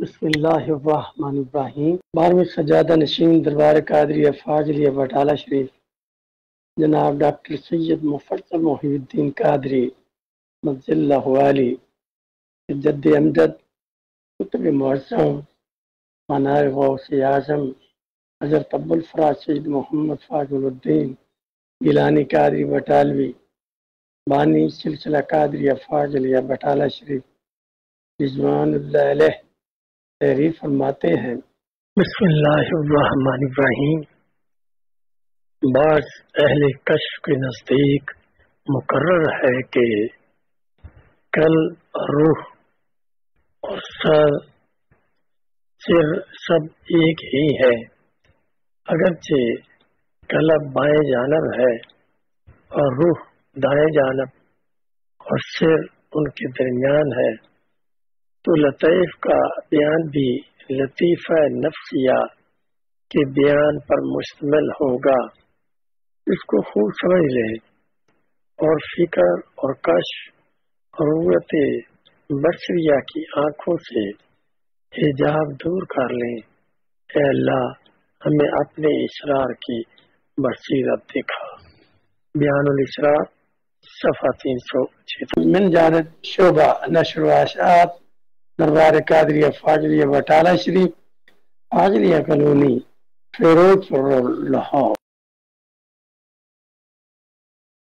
بسم اللہ الرحمن الرحیم۔ 12ویں سجادہ نشین دربار قادریہ فاضلیہ بٹالہ شریف جناب ڈاکٹر سید مفضل محی الدین قادری مجل اللہ علی جد امجد کتب معظم منار غوث اعظم حضرت ابو الفراز سید محمد فاضل الدین گیلانی قادری بٹالوی بانی سلسلہ قادریہ فاضلیہ بٹالہ شریف رضوان اللہ علیہ تحریر فرماتے ہیں۔ بسم اللہ الرحمن الرحیم۔ بعض اہل کشف کے نزدیک مقرر ہے کہ کل روح اور سر سب ایک ہی ہے، اگرچہ قلب بائیں جانب ہے اور روح دائیں جانب اور سر ان کے درمیان ہے، تو لطائف کا بیان بھی لطیفہ نفسیہ کے بیان پر مشتمل ہوگا۔ اس کو خوب سمجھ لیں اور فکر اور کشف اور قوت بصریہ کی آنکھوں سے حجاب دور کر لیں۔ اے اللہ ہمیں اپنے اسرار کی بصیرت دکھا۔ بیان الاسرار صفحہ 306۔ من جانب شعبہ نشر و اشاعت دربار قادریہ فاضلیہ بٹالہ شریف، فاضلیہ کالونی، فیروز پور، لاہور۔